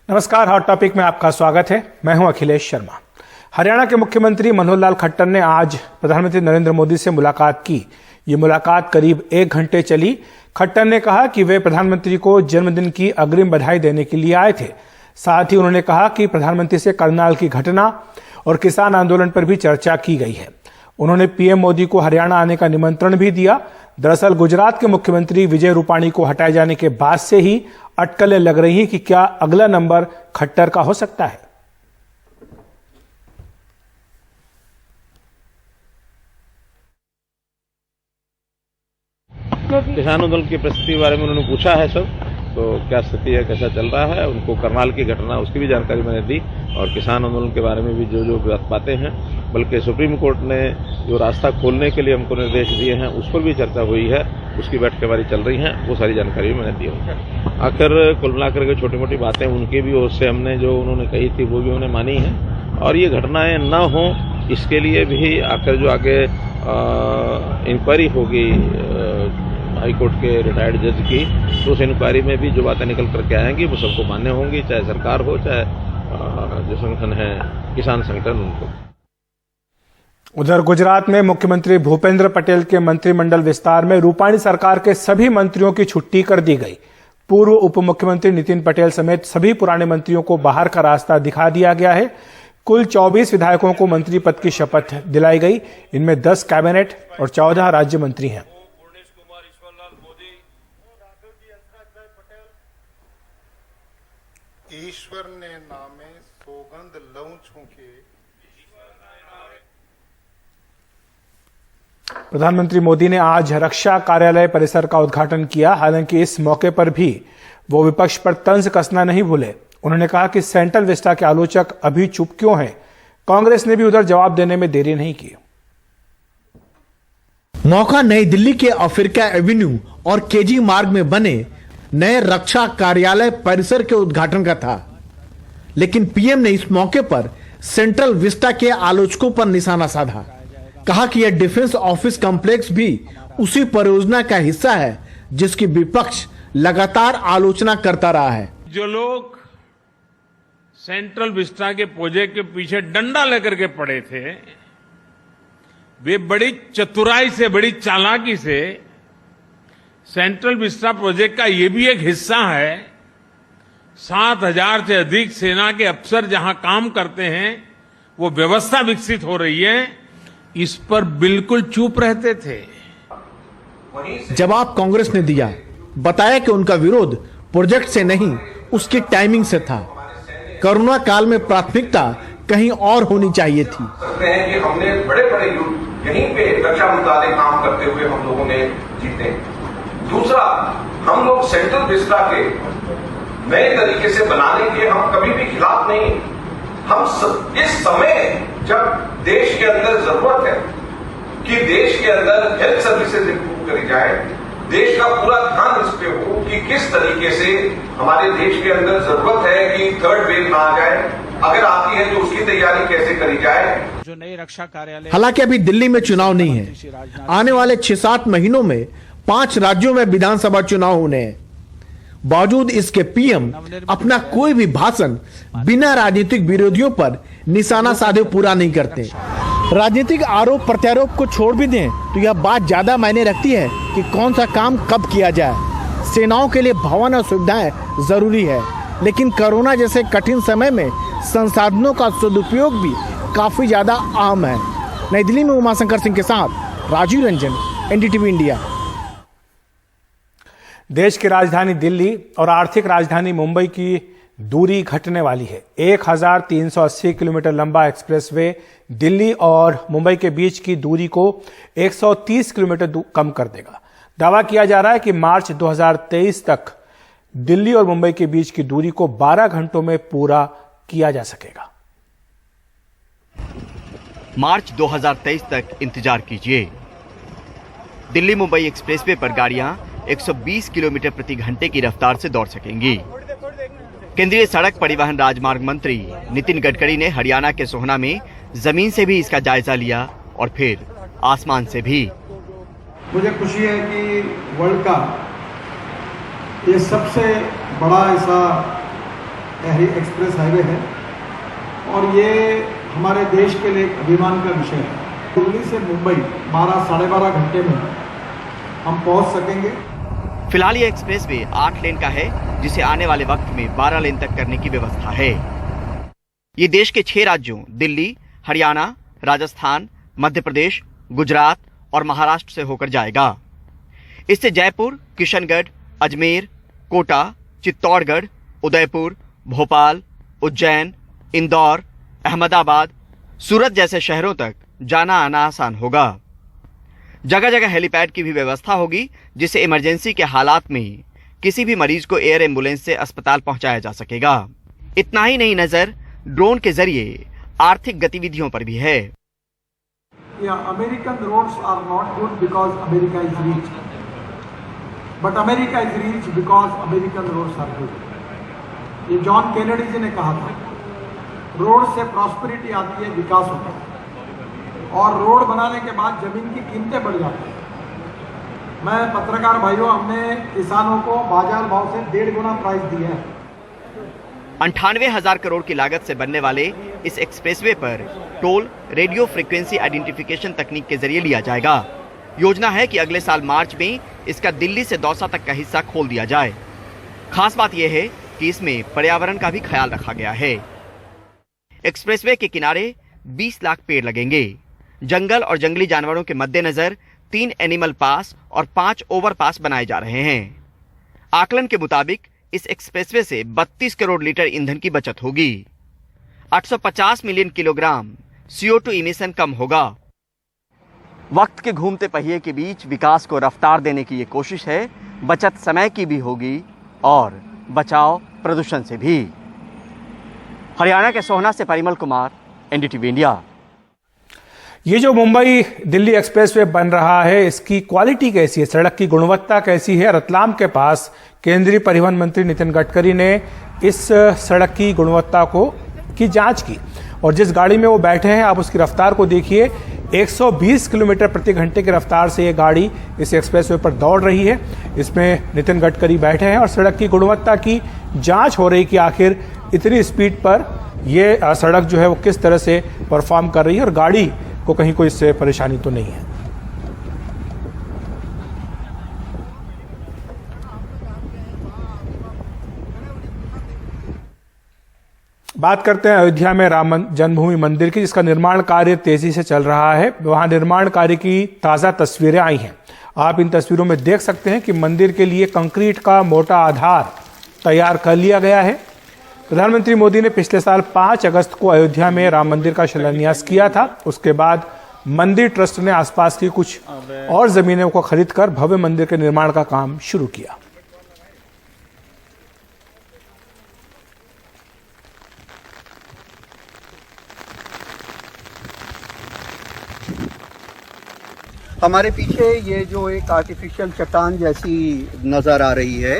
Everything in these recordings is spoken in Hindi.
नमस्कार, हॉट टॉपिक में आपका स्वागत है। मैं हूं अखिलेश शर्मा। हरियाणा के मुख्यमंत्री मनोहर लाल खट्टर ने आज प्रधानमंत्री नरेंद्र मोदी से मुलाकात की। ये मुलाकात करीब 1 घंटे चली। खट्टर ने कहा कि वे प्रधानमंत्री को जन्मदिन की अग्रिम बधाई देने के लिए आए थे। साथ ही उन्होंने कहा कि प्रधानमंत्री से करनाल की घटना और किसान आंदोलन पर भी चर्चा की गई है। उन्होंने पीएम मोदी को हरियाणा आने का निमंत्रण भी दिया। दरअसल गुजरात के मुख्यमंत्री विजय रूपाणी को हटाए जाने के बाद से ही अटकलें लग रही हैं कि क्या अगला नंबर खट्टर का हो सकता है। किसान आंदोलन की परिस्थिति के बारे में उन्होंने पूछा है सब, तो क्या स्थिति है, कैसा चल रहा है। उनको करनाल की घटना उसकी भी जानकारी मैंने दी और किसान आंदोलन के बारे में भी जो बातें हैं, बल्कि सुप्रीम कोर्ट ने जो रास्ता खोलने के लिए हमको निर्देश दिए हैं उस पर भी चर्चा हुई है। उसकी बैठकें हमारी चल रही हैं, वो सारी जानकारी मैंने दी है। आखिर कुल मिलाकर के छोटी मोटी बातें उनकी भी ओर से हमने जो उन्होंने कही थी वो भी उन्होंने मानी है और ये घटनाएं न हों इसके लिए भी आखिर जो आगे इंक्वायरी होगी हाईकोर्ट के रिटायर्ड जज की, तो उस इंक्वायरी में भी जो बातें निकल करके आएंगी वो सबको मान्य होंगी, चाहे सरकार हो चाहे जो संगठन है किसान संगठन उनको। उधर गुजरात में मुख्यमंत्री भूपेंद्र पटेल के मंत्रिमंडल विस्तार में रूपाणी सरकार के सभी मंत्रियों की छुट्टी कर दी गई। पूर्व उप मुख्यमंत्री नितिन पटेल समेत सभी पुराने मंत्रियों को बाहर का रास्ता दिखा दिया गया है। कुल 24 विधायकों को मंत्री पद की शपथ दिलाई गई। इनमें 10 कैबिनेट और 14 राज्य मंत्री हैं। ईश्वर ने नामे सौगंध लऊं छूके। प्रधानमंत्री मोदी ने आज रक्षा कार्यालय परिसर का उद्घाटन किया। हालांकि इस मौके पर भी वो विपक्ष पर तंज कसना नहीं भूले। उन्होंने कहा कि सेंट्रल विस्टा के आलोचक अभी चुप क्यों हैं। कांग्रेस ने भी उधर जवाब देने में देरी नहीं की। मौका नई दिल्ली के अफ्रीका एवेन्यू और केजी मार्ग में बने नए रक्षा कार्यालय परिसर के उद्घाटन का था, लेकिन पीएम ने इस मौके पर सेंट्रल विस्टा के आलोचकों पर निशाना साधा। कहा कि यह डिफेंस ऑफिस कॉम्प्लेक्स भी उसी परियोजना का हिस्सा है जिसकी विपक्ष लगातार आलोचना करता रहा है। जो लोग सेंट्रल विस्टा के प्रोजेक्ट के पीछे डंडा लेकर के पड़े थे, वे बड़ी चतुराई से, बड़ी चालाकी से सेंट्रल विस्टा प्रोजेक्ट का ये भी एक हिस्सा है। 7,000 से अधिक सेना के अफसर जहां काम करते हैं, वो व्यवस्था विकसित हो रही है, इस पर बिल्कुल चुप रहते थे। जवाब कांग्रेस ने दिया, बताया कि उनका विरोध प्रोजेक्ट से नहीं उसकी टाइमिंग से था। कोरोना काल में प्राथमिकता कहीं और होनी चाहिए थी। सकते हैं कि हमने बड़े युद्ध यहीं पे रक्षा मंत्रालय काम करते हुए हम लोगों ने जीते। दूसरा, हम लोग सेंट्रल विस्टा के नए तरीके से बनाने के हम कभी भी खिलाफ नहीं। हम इस समय जब देश के अंदर जरूरत है कि देश के अंदर हेल्थ सर्विसेज इंप्रूव करी जाए, देश का पूरा ध्यान इस पे हो कि किस तरीके से हमारे देश के अंदर जरूरत है कि थर्ड वेव ना आ जाए, अगर आती है तो उसकी तैयारी कैसे करी जाए। जो नई रक्षा कार्यालय, हालांकि अभी दिल्ली में चुनाव नहीं है। आने वाले 6-7 महीनों में 5 राज्यों में विधानसभा चुनाव होने हैं। बावजूद इसके पीएम अपना कोई भी भाषण बिना राजनीतिक विरोधियों पर निशाना साधे पूरा नहीं करते। राजनीतिक आरोप प्रत्यारोप को छोड़ भी दें तो यह बात ज्यादा मायने रखती है कि कौन सा काम कब किया जाए। सेनाओं के लिए भवन और सुविधाएं जरूरी है, लेकिन कोरोना जैसे कठिन समय में संसाधनों का सदुपयोग भी काफी ज्यादा अहम है। नई दिल्ली में उमाशंकर सिंह के साथ राजीव रंजन, एनडीटीवी इंडिया। देश की राजधानी दिल्ली और आर्थिक राजधानी मुंबई की दूरी घटने वाली है। 1380 किलोमीटर लंबा एक्सप्रेसवे दिल्ली और मुंबई के बीच की दूरी को 130 किलोमीटर कम कर देगा। दावा किया जा रहा है कि मार्च 2023 तक दिल्ली और मुंबई के बीच की दूरी को 12 घंटों में पूरा किया जा सकेगा। मार्च 2023 तक इंतजार कीजिए। दिल्ली मुंबई एक्सप्रेसवे पर गाड़ियां 120 किलोमीटर प्रति घंटे की रफ्तार से दौड़ सकेंगी। केंद्रीय सड़क परिवहन राजमार्ग मंत्री नितिन गडकरी ने हरियाणा के सोहना में जमीन से भी इसका जायजा लिया और फिर आसमान से भी। मुझे खुशी है कि वर्ल्ड का ये सबसे बड़ा ऐसा एक्सप्रेस हाईवे है और ये हमारे देश के लिए एक अभिमान का विषय है। दिल्ली से मुंबई 12 साढ़े 12 घंटे में हम पहुंच सकेंगे। फिलहाल ये एक्सप्रेसवे 8 लेन का है, जिसे आने वाले वक्त में 12 लेन तक करने की व्यवस्था है। ये देश के 6 राज्यों दिल्ली, हरियाणा, राजस्थान, मध्य प्रदेश, गुजरात और महाराष्ट्र से होकर जाएगा। इससे जयपुर, किशनगढ़, अजमेर, कोटा, चित्तौड़गढ़, उदयपुर, भोपाल, उज्जैन, इंदौर, अहमदाबाद, सूरत जैसे शहरों तक जाना आना आसान होगा। जगह जगह हेलीपैड की भी व्यवस्था होगी, जिससे इमरजेंसी के हालात में किसी भी मरीज को एयर एम्बुलेंस से अस्पताल पहुंचाया जा सकेगा। इतना ही नहीं, नजर ड्रोन के जरिए आर्थिक गतिविधियों पर भी है। American roads are not good because America is rich, but America is rich because American roads are good. ये जॉन केनेडी जी ने कहा था, रोड से प्रॉस्पेरिटी आती है, विकास होता है, और रोड बनाने के बाद जमीन की कीमतें बढ़ जाती हैं। मैं पत्रकार भाइयों, हमने किसानों को बाजार भाव से 1.5 गुना प्राइस दिया है। 98,000 करोड़ की लागत से बनने वाले इस एक्सप्रेसवे पर टोल रेडियो फ्रीक्वेंसी आइडेंटिफिकेशन तकनीक के जरिए लिया जाएगा। योजना है कि अगले साल मार्च में इसका दिल्ली से दौसा तक का हिस्सा खोल दिया जाए। खास बात यह है कि इसमें पर्यावरण का भी ख्याल रखा गया है। एक्सप्रेसवे के किनारे 20 लाख पेड़ लगेंगे। जंगल और जंगली जानवरों के मद्देनजर 3 एनिमल पास और 5 ओवर पास बनाए जा रहे हैं। आकलन के मुताबिक इस एक्सप्रेसवे से 32 करोड़ लीटर ईंधन की बचत होगी। 850 मिलियन किलोग्राम CO2 इमिशन कम होगा। वक्त के घूमते पहिए के बीच विकास को रफ्तार देने की ये कोशिश है। बचत समय की भी होगी और बचाव प्रदूषण से भी। हरियाणा के सोहना से परिमल कुमार, NDTV इंडिया। ये जो मुंबई दिल्ली एक्सप्रेसवे बन रहा है, इसकी क्वालिटी कैसी है, सड़क की गुणवत्ता कैसी है? रतलाम के पास केंद्रीय परिवहन मंत्री नितिन गडकरी ने इस सड़क की गुणवत्ता की जांच की और जिस गाड़ी में वो बैठे हैं, आप उसकी रफ्तार को देखिए। 120 किलोमीटर प्रति घंटे की रफ्तार से ये गाड़ी इस एक्सप्रेसवे पर दौड़ रही है। इसमें नितिन गडकरी बैठे हैं और सड़क की गुणवत्ता की जांच हो रही कि आखिर इतनी स्पीड पर ये सड़क जो है वो किस तरह से परफॉर्म कर रही है और गाड़ी को कहीं कोई इससे परेशानी तो नहीं है। बात करते हैं अयोध्या में राम जन्मभूमि मंदिर की, जिसका निर्माण कार्य तेजी से चल रहा है। वहां निर्माण कार्य की ताजा तस्वीरें आई हैं। आप इन तस्वीरों में देख सकते हैं कि मंदिर के लिए कंक्रीट का मोटा आधार तैयार कर लिया गया है। प्रधानमंत्री मोदी ने पिछले साल 5 अगस्त को अयोध्या में राम मंदिर का शिलान्यास किया था। उसके बाद मंदिर ट्रस्ट ने आसपास की कुछ और जमीनों को खरीदकर भव्य मंदिर के निर्माण का काम शुरू किया। हमारे पीछे ये जो एक आर्टिफिशियल चट्टान जैसी नज़र आ रही है,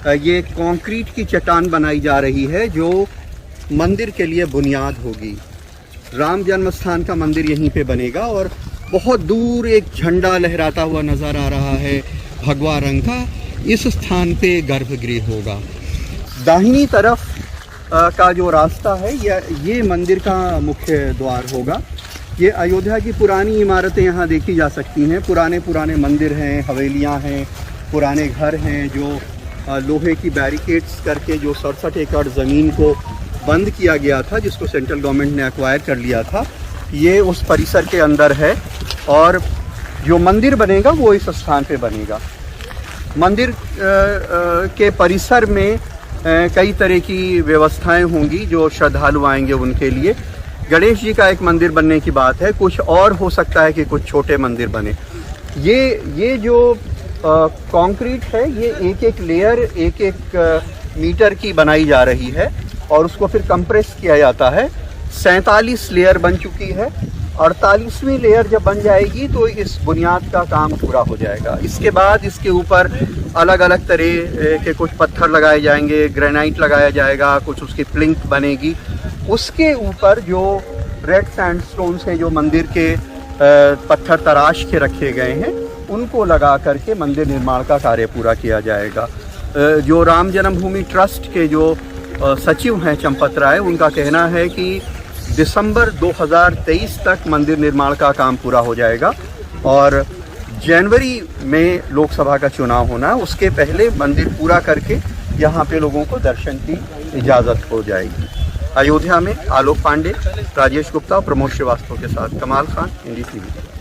ये कंक्रीट की चट्टान बनाई जा रही है जो मंदिर के लिए बुनियाद होगी। राम जन्म स्थान का मंदिर यहीं पे बनेगा और बहुत दूर एक झंडा लहराता हुआ नज़र आ रहा है भगवा रंग का। इस स्थान पे गर्भगृह होगा। दाहिनी तरफ का जो रास्ता है ये मंदिर का मुख्य द्वार होगा। ये अयोध्या की पुरानी इमारतें यहाँ देखी जा सकती हैं। पुराने मंदिर हैं, हवेलियाँ हैं, पुराने घर हैं जो लोहे की बैरिकेड्स करके जो 67 एकड़ ज़मीन को बंद किया गया था, जिसको सेंट्रल गवर्नमेंट ने एक्वायर कर लिया था, ये उस परिसर के अंदर है। और जो मंदिर बनेगा वो इस स्थान पे बनेगा। मंदिर के परिसर में कई तरह की व्यवस्थाएं होंगी जो श्रद्धालु आएंगे उनके लिए। गणेश जी का एक मंदिर बनने की बात है, कुछ और हो सकता है कि कुछ छोटे मंदिर बने। ये जो कंक्रीट है ये एक लेयर एक मीटर की बनाई जा रही है और उसको फिर कंप्रेस किया जाता है। 47 लेयर बन चुकी है। 48वीं लेयर जब बन जाएगी तो इस बुनियाद का काम पूरा हो जाएगा। इसके बाद इसके ऊपर अलग अलग तरह के कुछ पत्थर लगाए जाएंगे, ग्रेनाइट लगाया जाएगा, कुछ उसकी प्लिंथ बनेगी। उसके ऊपर जो रेड सैंडस्टोन से जो मंदिर के पत्थर तराश के रखे गए हैं उनको लगा करके मंदिर निर्माण का कार्य पूरा किया जाएगा। जो राम जन्मभूमि ट्रस्ट के जो सचिव हैं चंपत राय, उनका कहना है कि दिसंबर 2023 तक मंदिर निर्माण का काम पूरा हो जाएगा और जनवरी में लोकसभा का चुनाव होना है, उसके पहले मंदिर पूरा करके यहाँ पे लोगों को दर्शन की इजाज़त हो जाएगी। अयोध्या में आलोक पांडे, राजेश गुप्ता और प्रमोद श्रीवास्तव के साथ कमाल खान, NDTV।